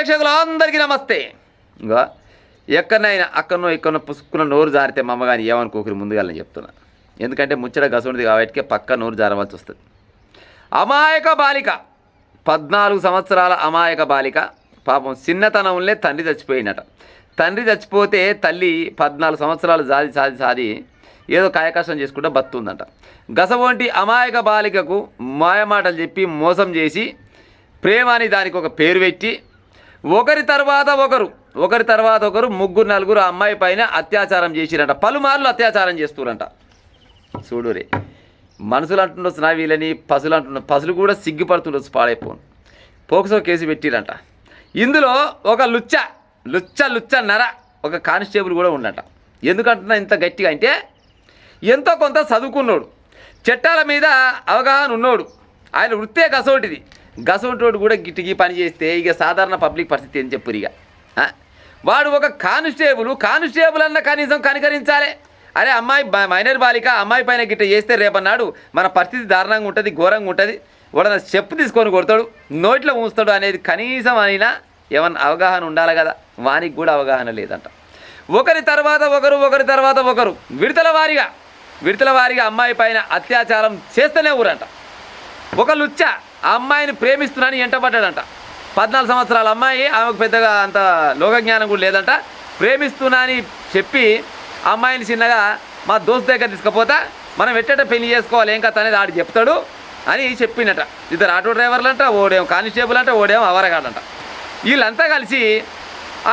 ప్రేక్షకులందరికీ నమస్తే. ఇంకా ఎక్కడనైనా అక్కడనో ఇక్కడనో పుసుకున్న నోరు జారితే మా అమ్మగాని ఏమనుకోకరి ముందుగా నేను చెప్తున్నా. ఎందుకంటే ముచ్చట గసండిది కాబట్టి పక్క నోరు జారవలసి వస్తుంది. అమాయక బాలిక 14 సంవత్సరాల అమాయక బాలిక పాపం చిన్నతనంలో తండ్రి చచ్చిపోయినట. తండ్రి చచ్చిపోతే తల్లి 14 సంవత్సరాలు సాది ఏదో కాయకష్టం చేసుకుంటూ బతుందంట. గసవంటి అమాయక బాలికకు మాయమాటలు చెప్పి మోసం చేసి ప్రేమ అని దానికి ఒక పేరు పెట్టి ఒకరి తర్వాత ఒకరు ముగ్గురు నలుగురు అమ్మాయి పైన అత్యాచారం చేసిరంట. పలుమార్లు అత్యాచారం చేస్తురంట. చూడురే, మనుషులు అంటుండొచ్చు నా వీళ్ళని, పశువులు కూడా సిగ్గుపడుతుండొచ్చు పాడైపోను. POCSO case పెట్టిరంట. ఇందులో ఒక లుచ్చ నర ఒక కానిస్టేబుల్ కూడా ఉండట. ఎందుకంటున్నా ఇంత గట్టిగా అంటే ఎంతో కొంత చదువుకున్నాడు, చట్టాల మీద అవగాహన ఉన్నోడు, ఆయన వృత్తే గసోటిది కూడా గిట్టికి పని చేస్తే ఇక సాధారణ పబ్లిక్ పరిస్థితి ఏం చెప్పురు. ఇక వాడు ఒక కానిస్టేబుల్ అన్న కనీసం కనికరించాలి. అరే అమ్మాయి మైనర్ బాలిక అమ్మాయి పైన గిట్ట చేస్తే రేపన్నాడు మన పరిస్థితి దారుణంగా ఉంటుంది, ఘోరంగా ఉంటుంది, వాడన చెప్పు తీసుకొని కొడతాడు, నోట్లో ఉంచుతాడు అనేది కనీసం అయినా ఏమన్నా అవగాహన ఉండాలి కదా. వానికి కూడా అవగాహన లేదంట. ఒకరి తర్వాత ఒకరు విడతల వారిగా అమ్మాయి పైన అత్యాచారం చేస్తూనే ఊరంట. ఒక లుచ్చ ఆ అమ్మాయిని ప్రేమిస్తున్నాని ఎంటబడ్డాడంట. 14 సంవత్సరాల అమ్మాయి, ఆమెకు పెద్దగా అంత లోకజ్ఞానం కూడా లేదంట. ప్రేమిస్తున్నాని చెప్పి అమ్మాయిని చిన్నగా మా దోస్తు దగ్గర తీసుకుపోతా మనం ఎట్టట పెళ్లి చేసుకోవాలి ఏం కథ అనేది ఆడు చెప్తాడు అని చెప్పిందట. ఇద్దరు ఆటో డ్రైవర్లు అంట, ఓడేమో కానిస్టేబుల్ అంట, ఓడేమో అవరగాడంట. వీళ్ళంతా కలిసి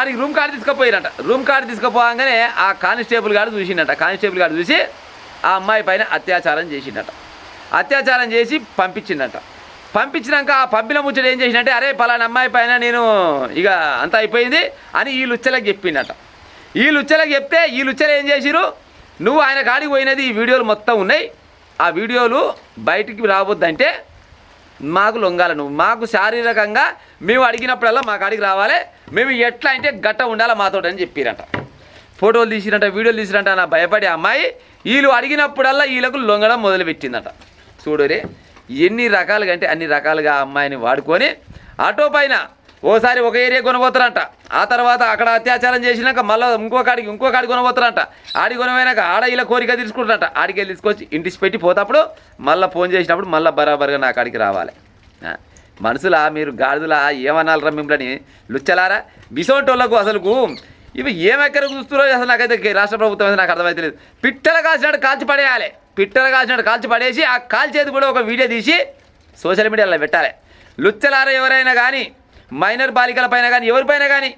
ఆడికి రూమ్ కార్డు తీసుకుపోయారంట. రూమ్ కార్డు తీసుకుపోగానే ఆ కానిస్టేబుల్ గారు చూసి ఆ అమ్మాయి పైన అత్యాచారం చేసిండట. అత్యాచారం చేసి పంపించినాక ఆ పంపిన ముచ్చట ఏం చేసినట్టే, అరే పలానా అమ్మాయి పైన నేను ఇక అంతా అయిపోయింది అని ఈ లుచ్చలకు చెప్పిండట. ఈ లుచ్చలకు చెప్తే ఈ లుచ్చలు ఏం చేసిరు, నువ్వు ఆయన కాడికి పోయినది ఈ వీడియోలు మొత్తం ఉన్నాయి, ఆ వీడియోలు బయటికి రావద్దంటే మాకు లొంగాలి, నువ్వు మాకు శారీరకంగా మేము అడిగినప్పుడల్లా మా కాడికి రావాలి, మేము ఎట్లా అంటే గట్ట ఉండాలి మాతో అని చెప్పిరంట. ఫోటోలు తీసిరంట, వీడియోలు తీసిరంట. నా భయపడే అమ్మాయి వీళ్ళు అడిగినప్పుడల్లా వీళ్ళకు లొంగడం మొదలుపెట్టిందట. చూడరే ఎన్ని రకాలుగా అంటే అన్ని రకాలుగా అమ్మాయిని వాడుకొని ఆటో పైన ఓసారి ఒక ఏరియా కొనబోతారంట. ఆ తర్వాత అక్కడ అత్యాచారం చేసినాక మళ్ళీ ఇంకో కాడికి కొనబోతారంట. ఆడి కొనపోయినాక ఆడ ఇలా కోరిక తీసుకుంటారంట. ఆడికి వెళ్ళి తీసుకొచ్చి ఇంటికి పెట్టి పోతప్పుడు మళ్ళీ ఫోన్ చేసినప్పుడు మళ్ళీ బరాబర్గా నా కాడికి రావాలి. మనుషులా మీరు గాడిదలా ఏమనాలరా మిమ్మల్ని లుచ్చలారా బిసోటోళ్ళకు అసలుకు ఇవి ఏమెక్కడ చూస్తున్నారో అసలు నాకైతే రాష్ట్ర ప్రభుత్వం అయితే నాకు అర్థమైతే లేదు. పిట్టలు కాల్చినట్టు కాల్చి పడేసి ఆ కాల్చేది కూడా ఒక వీడియో తీసి సోషల్ మీడియాలో పెట్టాలి. లుచ్చలారా ఎవరైనా కానీ మైనర్ బాలికల పైన కానీ ఎవరిపైన కానీ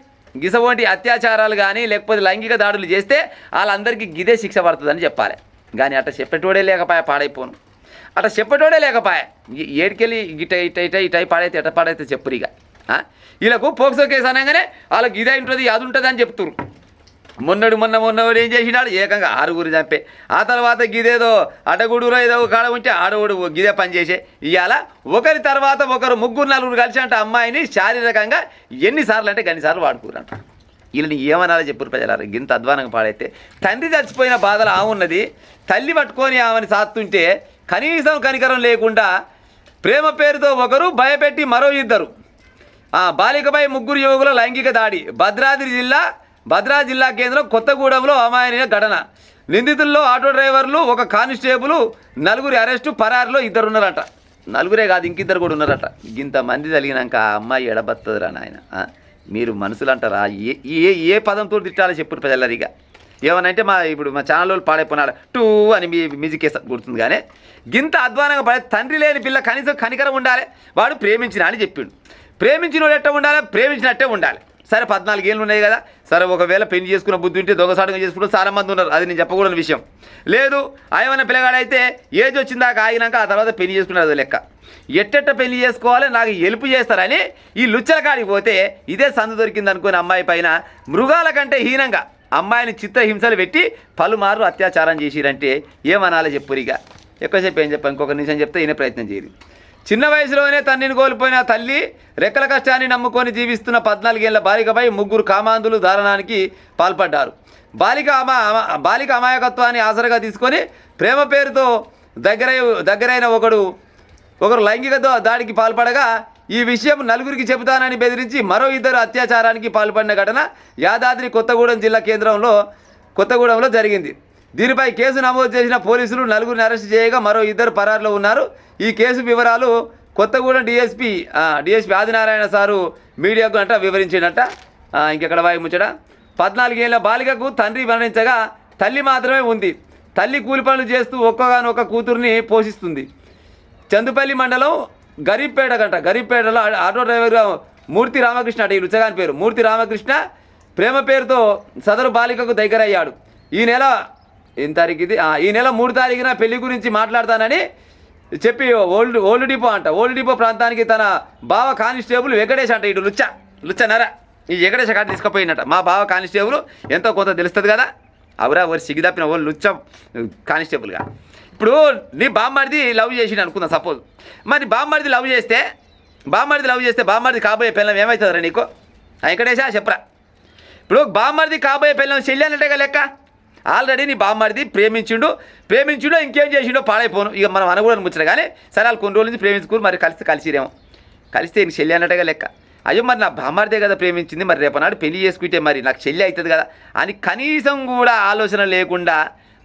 గిసవంటి అత్యాచారాలు కానీ లేకపోతే లైంగిక దాడులు చేస్తే వాళ్ళందరికీ గిదే శిక్ష పడుతుందని చెప్పాలి. కానీ అట్లా చెప్పేటోడే లేకపోయా, పాడైపోను అట్లా చెప్పేటోడే లేకపోయా. ఏడికెళ్ళి ఇట పాడైతే ఎట్ట పాడైతే చెప్పురిగా. వీళ్ళకు పోక్సో కేసు అనగానే వాళ్ళకి ఇదే ఉంటుంది అది ఉంటుంది అని చెప్తున్నారు. మొన్నవాడు ఏం చేసినాడు, ఏకంగా 6 చంపే. ఆ తర్వాత గిదేదో అటగుడులో ఏదో కాడ ఉంటే ఆడగుడు గిదే పని చేసే. ఇవాళ ఒకరి తర్వాత ఒకరు 3-4 కలిసి అంటే అమ్మాయిని శారీరకంగా ఎన్నిసార్లు అంటే గన్నిసార్లు వాడుకురంట. వీళ్ళని ఏమనాలో చెప్పురు ప్రజలారు. గింత అధ్వానంగా పాడైతే తండ్రి చచ్చిపోయిన బాధలు ఆమెన్నది, తల్లి పట్టుకొని ఆమెని సాత్తుంటే కనీసం కనికరం లేకుండా ప్రేమ పేరుతో ఒకరు భయపెట్టి మరో 2 బాలికపై 3 యువకుల లైంగిక దాడి. భద్రాద్రి జిల్లా కేంద్రం కొత్తగూడెంలో అమాయనీయ ఘటన. నిందితుల్లో ఆటో డ్రైవర్లు, ఒక కానిస్టేబుల్, 9 అరెస్టు, పరారిలో 2 ఉన్నారట. 9 కాదు ఇంకిద్దరు కూడా ఉన్నారట. ఇంతమంది తగినాక ఆ అమ్మాయి ఎడబత్తదురా నాయన. మీరు మనుషులు అంటారా? ఏ పదంతో తిట్టాలో చెప్పురు ప్రజలరిగా. ఏమనంటే ఇప్పుడు మా ఛానల్లో పాడైపోయినాడు టూ అని మ్యూజిక్ వేస్తా గుర్తుంది. కానీ గింత అధ్వానంగా పడే తండ్రి లేని పిల్ల కనీసం కనికరం ఉండాలి. వాడు ప్రేమించిన అని చెప్పిండు. ప్రేమించినోడు ఎట్ట ఉండాలి, ప్రేమించినట్టే ఉండాలి. సరే 14 ఏళ్ళు ఉన్నాయి కదా, సరే ఒకవేళ పెళ్లి చేసుకున్న బుద్ధి ఉంటే దొంగసాటుగా చేసుకుంటూ చాలామంది ఉన్నారు, అది నేను చెప్పకూడని విషయం లేదు. ఆయమన్న పిల్లగాడైతే ఏజ్ వచ్చిందాక ఆగినాక ఆ తర్వాత పెళ్లి చేసుకున్నారు, అది లెక్క. ఎట్టెట్ట పెళ్లి చేసుకోవాలి నాకు హెల్ప్ చేస్తారని ఈ లుచ్చల కాడికి పోతే ఇదే సందు దొరికింది అనుకుని అమ్మాయి పైన మృగాల కంటే హీనంగా అమ్మాయిని చిత్రహింసలు పెట్టి పలుమార్లు అత్యాచారం చేసిరంటే ఏమనాలో చెప్పురిగా. ఎక్కువసేపు ఏం చెప్పాను, ఇంకొక నిమిషం చెప్తే ఈయన ప్రయత్నం చేయరు. చిన్న వయసులోనే తండ్రిని కోల్పోయిన తల్లి రెక్కల కష్టాన్ని నమ్ముకొని జీవిస్తున్న 14 ఏళ్ల బాలికపై 3 కామాంధులు దారుణానికి పాల్పడ్డారు. బాలిక అమాయకత్వాన్ని ఆసరగా తీసుకొని ప్రేమ పేరుతో దగ్గరైన ఒకరు లైంగిక దాడికి పాల్పడగా ఈ విషయం నలుగురికి చెబుతానని బెదిరించి మరో ఇద్దరు అత్యాచారానికి పాల్పడిన ఘటన యాదాద్రి కొత్తగూడెంలో జరిగింది. దీనిపై కేసు నమోదు చేసిన పోలీసులు నలుగురిని అరెస్ట్ చేయగా మరో ఇద్దరు పరారులో ఉన్నారు. ఈ కేసు వివరాలు కొత్తగూడెం డిఎస్పీ ఆదినారాయణ సారు మీడియాకు వివరించినట్ట. ఇంకెక్కడ వాయి ముచ్చట. 14 ఏళ్ల బాలికకు తండ్రి మరణించగా తల్లి మాత్రమే ఉంది. తల్లి కూలి పనులు చేస్తూ ఒక్కగానొక్క కూతుర్ని పోషిస్తుంది. చందుపల్లి మండలం గరీబ్పేటలో ఆటో డ్రైవర్ మూర్తి రామకృష్ణ ఈ లుచ్చగాని పేరు మూర్తి రామకృష్ణ ప్రేమ పేరుతో సదరు బాలికకు దగ్గరయ్యాడు. ఈ నెల 3 తారీఖున పెళ్లి గురించి మాట్లాడతానని చెప్పి ఓల్డ్ డిపో ప్రాంతానికి తన బావ కానిస్టేబుల్ వెంకటేష్ ఇటు లుచ్చనర ఈ వెంకటేష్ కాడ తీసుకుపోయినట్ట. మా బావ కానిస్టేబుల్ ఎంతో కొంత తెలుస్తుంది కదా, అవరా వారి సిగ్గు తప్పిన వాళ్ళు లుచ్చ కానిస్టేబుల్గా. ఇప్పుడు నీ బామ్మడిది లవ్ చేసి అనుకుందాం సపోజ్. మరి బామ్మడిది లవ్ చేస్తే బామ్మడిది కాబోయే పిల్లం ఏమవుతుందిరా నీకు? వెంకటేశా చెప్పరా. ఇప్పుడు బామ్మడిది కాబోయే పిల్లం చెల్లెనట్టుగా లెక్క. ఆల్రెడీ నీ బామ్మడిది ప్రేమించిండో ఇంకేం చేసిండో పాడైపోను. ఇక మనం అనకూడని ముచ్చట కానీ సరే వాళ్ళు కొన్ని రోజుల నుంచి ప్రేమించుకుని మరి కలిస్తే నీకు చెల్లి అన్నట్టుగా లెక్క. అయ్యో మరి నా బామ్మడిదే కదా ప్రేమించింది, మరి రేపనాడు పెళ్లి చేసుకుంటే మరి నాకు చెల్లి అవుతుంది కదా అని కనీసం కూడా ఆలోచన లేకుండా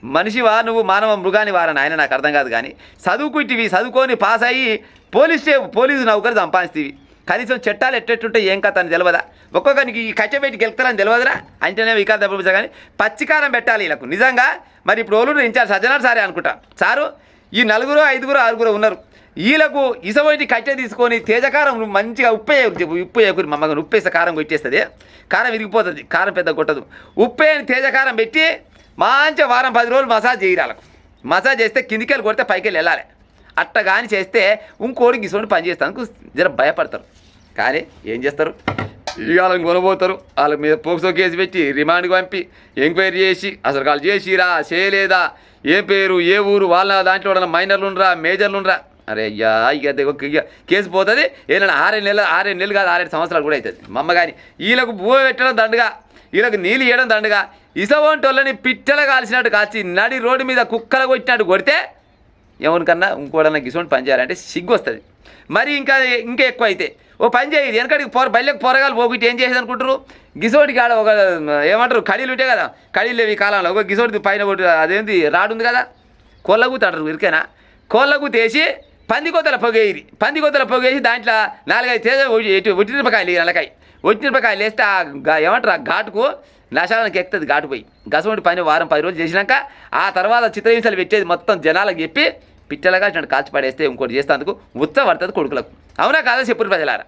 మనిషివా నువ్వు మానవ మృగాని వారని ఆయన నాకు అర్థం కాదు. కానీ చదువుకొని పాస్ అయ్యి పోలీసు నౌకరు సంపాదిస్తేవి కనీసం చట్టాలు ఎట్టెట్టుంటే ఏం కథ అని తెలియదా? ఒక్కొక్కరికి ఈ కచ్చబెట్టి గెలుస్తారని తెలియదురా. అంటేనే వికాస్ దెబ్బ కానీ పచ్చికారం పెట్టాలి వీళ్ళకు నిజంగా. మరి ఇప్పుడు వాళ్ళు ఇన్ఛార్జ్ సజ్జనార్ సారే అనుకుంటా సారు. ఈ 4, 5, 6 ఉన్నారు. వీళ్ళకు ఇసబోటి కట్టె తీసుకొని తేజకారం మంచిగా ఉప్పు వేయకూరి మమ్మల్ని ఉప్పేస్తే కారం కొట్టేస్తుంది, కారం విరిగిపోతుంది, కారం పెద్ద కొట్టదు. ఉప్పేని తేజకారం పెట్టి మంచిగా వారం 10 రోజులు మసాజ్ చేయరాలకు. మసాజ్ చేస్తే కిందికెళ్ళి కొడితే పైకెళ్ళి వెళ్ళాలి. అట్ట కానీ చేస్తే ఇంకోటి గిసోటి పని చేస్తానికి జర భయపడతారు. కానీ ఏం చేస్తారు, వాళ్ళని కొనబోతారు. వాళ్ళ మీద పోక్సో కేసు పెట్టి రిమాండ్కి పంపి ఎంక్వైరీ చేసి అసలు వాళ్ళు చేసిరా చేయలేదా, ఏ పేరు ఏ ఊరు, వాళ్ళ దాంట్లో మైనర్లు ఉండరా మేజర్లు ఉండరా. అరే అయ్యా ఇక కేసు పోతుంది. ఏదైనా 6 నెలలు కాదు 6 సంవత్సరాలు కూడా అవుతుంది. మమ్మ కానీ వీళ్ళకు భూ పెట్టడం దండగా, వీళ్ళకి నీళ్ళు ఇవ్వడం దండగా. ఇసవంటోళ్ళని పిట్టలు కాల్చినట్టు కాల్చి నడి రోడ్డు మీద కుక్కలు కొట్టినట్టు కొడితే ఎవరికన్నా ఇంకోడన్నా గిసోంటి పని చేయాలంటే సిగ్గు వస్తుంది. మరి ఇంకా ఎక్కువ అయితే ఓ పని చేయదు. వెనకడికి బయళ్ళకి పొరగాలు పోగొట్టి ఏం చేసేది అనుకుంటారు. గిసోటి కాడ ఒక ఏమంటారు కడీలు ఉంటాయి కదా, కడీలు లేవు ఈ కాలంలో. ఒక గిసోటి పైన ఒకటి అదేంటి రాడు ఉంది కదా, కోళ్ళగూత అంటారు ఇరికేనా, కోళ్ళగూత వేసి పందికొత్తల పొగేసి దాంట్లో 4-5 తేజ ఒట్టిమిరపకాయలు ఒట్టిమిరపకాయలు వేస్తే ఏమంటారు ఆ ఘాటుకు నశాలానికి ఎక్కుతుంది. ఘాటు పోయి గసవంటి పని వారం 10 రోజులు చేసినాక ఆ తర్వాత చిత్రహింసలు పెట్టేది మొత్తం జనాలకు చెప్పి పిట్టలుగా కాల్చి పడేస్తే ఇంకోటి చేసేందుకు ఉత్సవ పడుతుంది కొడుకులకు. అవునా కాదా చెప్పురు ప్రజలారా.